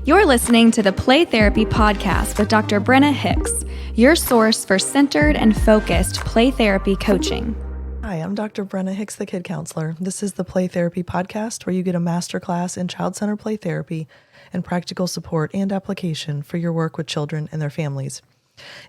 You're listening to the Play Therapy Podcast with Dr. Brenna Hicks, your source for centered and focused play therapy coaching. Hi, I'm Dr. Brenna Hicks, the Kid Counselor. This is the Play Therapy Podcast, where you get a masterclass in child-centered play therapy and practical support and application for your work with children and their families.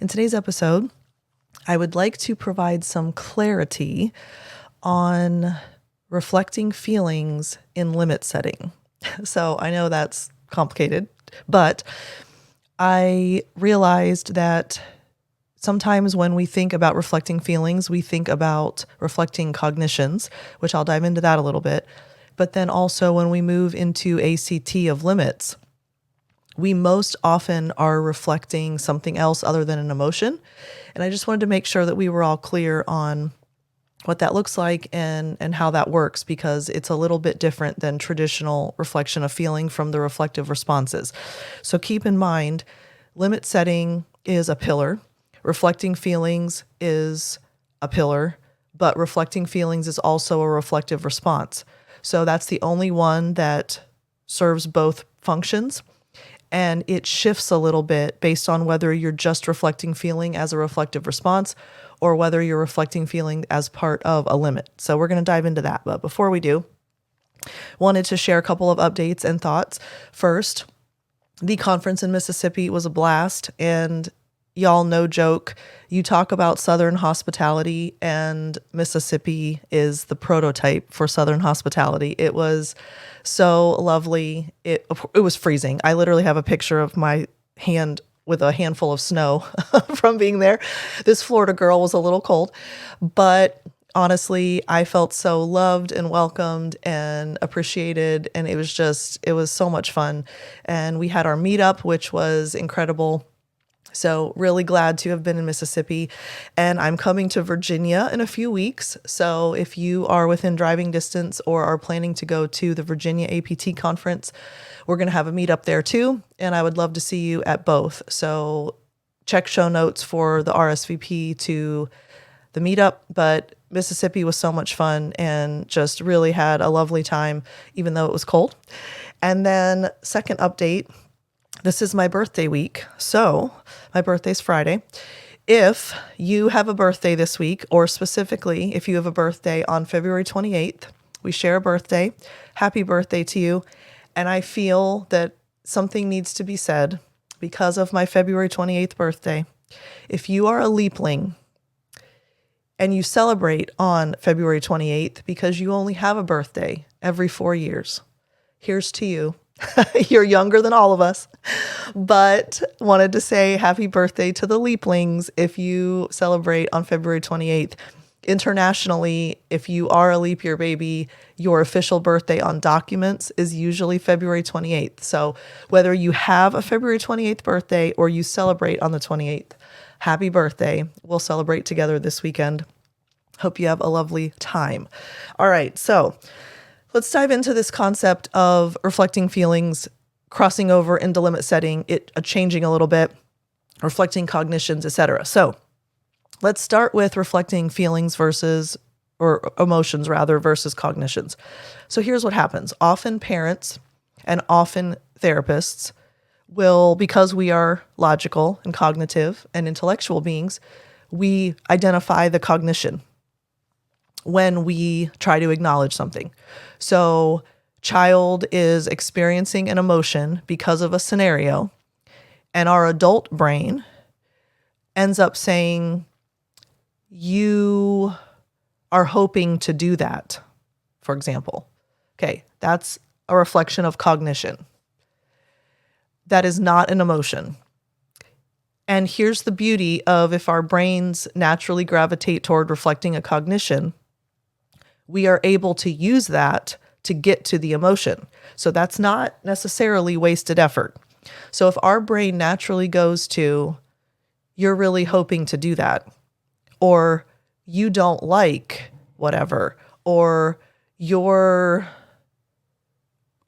In today's episode, I would like to provide some clarity on reflecting feelings in limit setting. So I know that's complicated, but I realized that sometimes when we think about reflecting feelings, we think about reflecting cognitions, which I'll dive into that a little bit. But then also when we move into ACT of limits, we most often are reflecting something else other than an emotion. And I just wanted to make sure that we were all clear on what that looks like and how that works, because it's a little bit different than traditional reflection of feeling from the reflective responses. So keep in mind, limit setting is a pillar. Reflecting feelings is a pillar, but reflecting feelings is also a reflective response. So that's the only one that serves both functions. And it shifts a little bit based on whether you're just reflecting feeling as a reflective response or whether you're reflecting feeling as part of a limit. So we're going to dive into that. But before we do, wanted to share a couple of updates and thoughts. First, the conference in Mississippi was a blast, and y'all, no joke, you talk about Southern hospitality, and Mississippi is the prototype for Southern hospitality. It was so lovely. It was freezing. I literally have a picture of my hand with a handful of snow from being there. This Florida girl was a little cold, but honestly, I felt so loved and welcomed and appreciated, and it was so much fun. And we had our meetup, which was incredible. So really glad to have been in Mississippi, and I'm coming to Virginia in a few weeks. So if you are within driving distance or are planning to go to the Virginia APT conference, we're going to have a meetup there too. And I would love to see you at both. So check show notes for the RSVP to the meetup, but Mississippi was so much fun and just really had a lovely time, even though it was cold. And then second update, this is my birthday week. So my birthday's Friday. If you have a birthday this week, or specifically if you have a birthday on February 28th, we share a birthday. Happy birthday to you. And I feel that something needs to be said because of my February 28th birthday. If you are a leapling and you celebrate on February 28th because you only have a birthday every 4 years, here's to you. You're younger than all of us, but wanted to say happy birthday to the leaplings if you celebrate on February 28th. Internationally, if you are a leap year baby, your official birthday on documents is usually February 28th. So whether you have a February 28th birthday or you celebrate on the 28th, happy birthday. We'll celebrate together this weekend. Hope you have a lovely time. All right, so let's dive into this concept of reflecting feelings, crossing over into limit setting, it changing a little bit, reflecting cognitions, etc. So let's start with reflecting feelings versus cognitions. So here's what happens. Often parents and often therapists will, because we are logical and cognitive and intellectual beings, we identify the cognition when we try to acknowledge something. So child is experiencing an emotion because of a scenario, and our adult brain ends up saying, you are hoping to do that, for example. Okay, that's a reflection of cognition. That is not an emotion. And here's the beauty of if our brains naturally gravitate toward reflecting a cognition, we are able to use that to get to the emotion. So that's not necessarily wasted effort. So if our brain naturally goes to, you're really hoping to do that, or you don't like whatever, or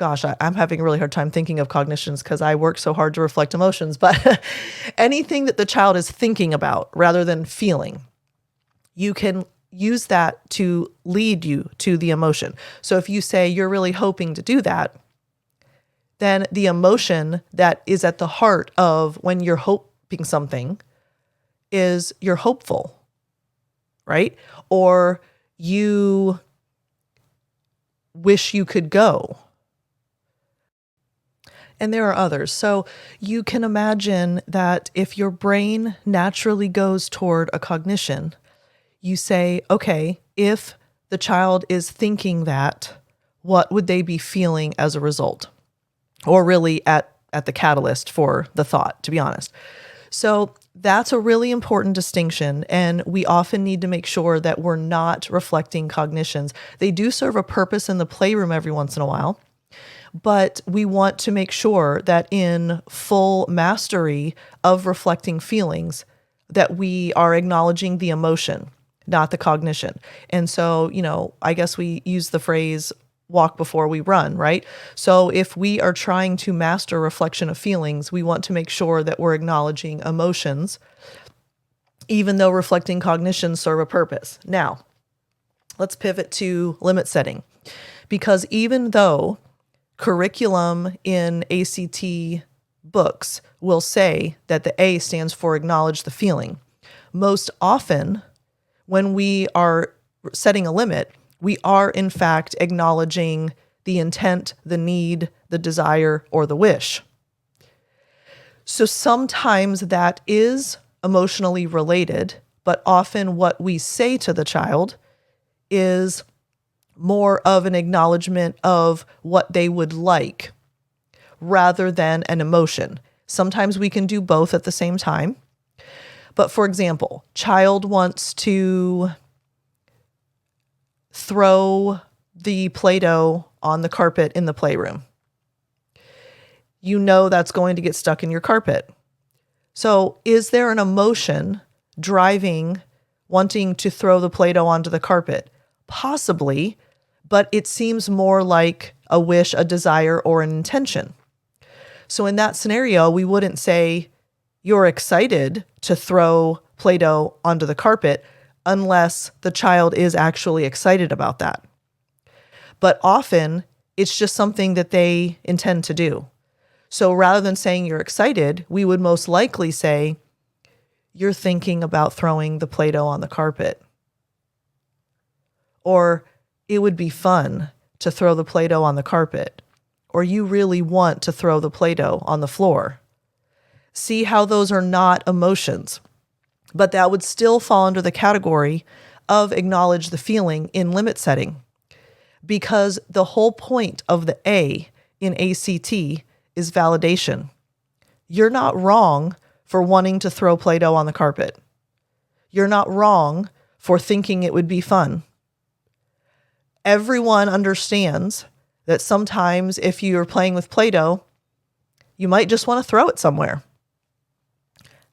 I'm having a really hard time thinking of cognitions because I work so hard to reflect emotions, but anything that the child is thinking about rather than feeling, you can use that to lead you to the emotion. So if you say you're really hoping to do that, then the emotion that is at the heart of when you're hoping something is you're hopeful, right? Or you wish you could go. And there are others. So you can imagine that if your brain naturally goes toward a cognition, you say, okay, if the child is thinking that, what would they be feeling as a result? Or really at the catalyst for the thought, to be honest. So that's a really important distinction, and we often need to make sure that we're not reflecting cognitions. They do serve a purpose in the playroom every once in a while, but we want to make sure that in full mastery of reflecting feelings, that we are acknowledging the emotion, not the cognition. And so, I guess we use the phrase walk before we run, right? So if we are trying to master reflection of feelings, we want to make sure that we're acknowledging emotions, even though reflecting cognitions serve a purpose. Now, let's pivot to limit setting, because even though curriculum in ACT books will say that the A stands for acknowledge the feeling, most often when we are setting a limit, we are in fact acknowledging the intent, the need, the desire, or the wish. So sometimes that is emotionally related, but often what we say to the child is more of an acknowledgement of what they would like rather than an emotion. Sometimes we can do both at the same time. But for example, child wants to throw the Play-Doh on the carpet in the playroom. You know that's going to get stuck in your carpet. So is there an emotion driving wanting to throw the Play-Doh onto the carpet? Possibly, but it seems more like a wish, a desire, or an intention. So in that scenario, we wouldn't say you're excited to throw Play-Doh onto the carpet unless the child is actually excited about that. But often it's just something that they intend to do. So rather than saying you're excited, we would most likely say you're thinking about throwing the Play-Doh on the carpet. Or it would be fun to throw the Play-Doh on the carpet. Or you really want to throw the Play-Doh on the floor. See how those are not emotions, but that would still fall under the category of acknowledge the feeling in limit setting, because the whole point of the A in ACT is validation. You're not wrong for wanting to throw Play-Doh on the carpet. You're not wrong for thinking it would be fun. Everyone understands that sometimes if you're playing with Play-Doh, you might just want to throw it somewhere.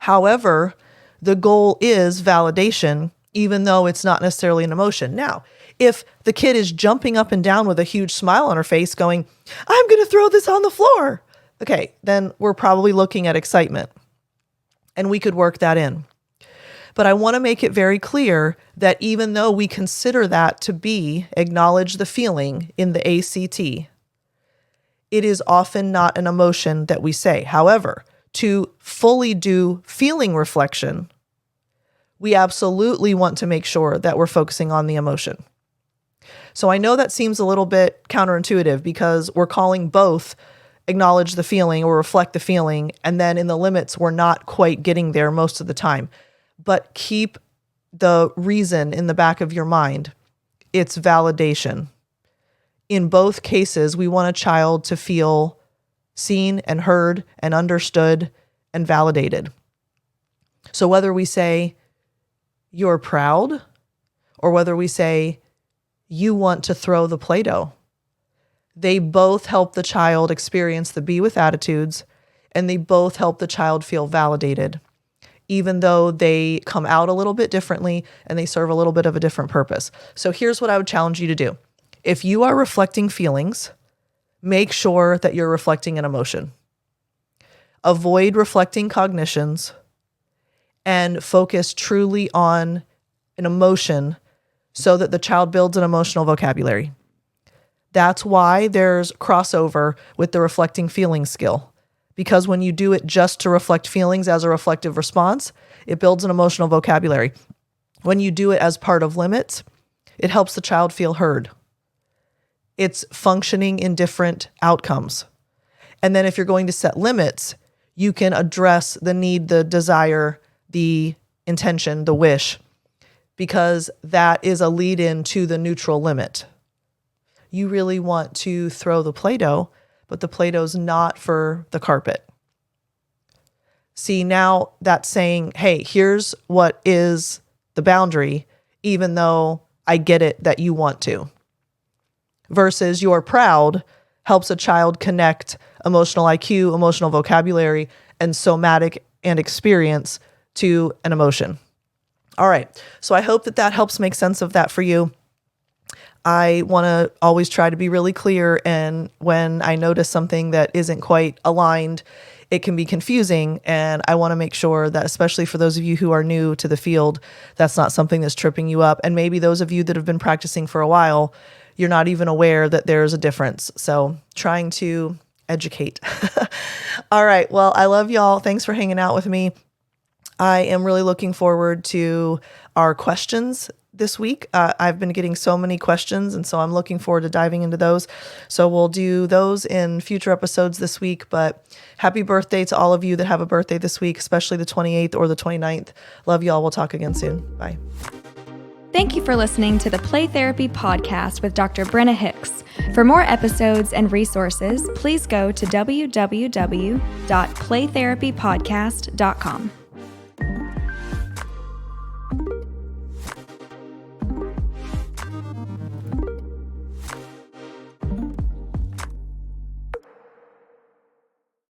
However, the goal is validation, even though it's not necessarily an emotion. Now, if the kid is jumping up and down with a huge smile on her face going, I'm going to throw this on the floor. Okay, then we're probably looking at excitement, and we could work that in. But I want to make it very clear that even though we consider that to be acknowledge the feeling in the ACT, it is often not an emotion that we say. However, to fully do feeling reflection, we absolutely want to make sure that we're focusing on the emotion. So I know that seems a little bit counterintuitive because we're calling both acknowledge the feeling or reflect the feeling, and then in the limits, we're not quite getting there most of the time. But keep the reason in the back of your mind. It's validation. In both cases, we want a child to feel seen and heard and understood and validated. So whether we say you're proud or whether we say you want to throw the Play-Doh, they both help the child experience the be with attitudes, and they both help the child feel validated, even though they come out a little bit differently and they serve a little bit of a different purpose. So here's what I would challenge you to do. If you are reflecting feelings, make sure that you're reflecting an emotion. Avoid reflecting cognitions and focus truly on an emotion so that the child builds an emotional vocabulary. That's why there's crossover with the reflecting feelings skill. Because when you do it just to reflect feelings as a reflective response, it builds an emotional vocabulary. When you do it as part of limits, it helps the child feel heard. It's functioning in different outcomes. And then if you're going to set limits, you can address the need, the desire, the intention, the wish, because that is a lead-in to the neutral limit. You really want to throw the Play-Doh, but the Play-Doh's not for the carpet. See, now that's saying, hey, here's what is the boundary, even though I get it that you want to. Versus you're proud helps a child connect emotional IQ, emotional vocabulary, and somatic and experience to an emotion. All right. So I hope that helps make sense of that for you. I want to always try to be really clear, and when I notice something that isn't quite aligned, it can be confusing, and I want to make sure that, especially for those of you who are new to the field, that's not something that's tripping you up. And maybe those of you that have been practicing for a while, you're not even aware that there's a difference. So trying to educate. All right. Well, I love y'all. Thanks for hanging out with me. I am really looking forward to our questions this week. I've been getting so many questions, and so I'm looking forward to diving into those. So we'll do those in future episodes this week, but happy birthday to all of you that have a birthday this week, especially the 28th or the 29th. Love y'all. We'll talk again soon. Bye. Thank you for listening to the Play Therapy Podcast with Dr. Brenna Hicks. For more episodes and resources, please go to www.playtherapypodcast.com.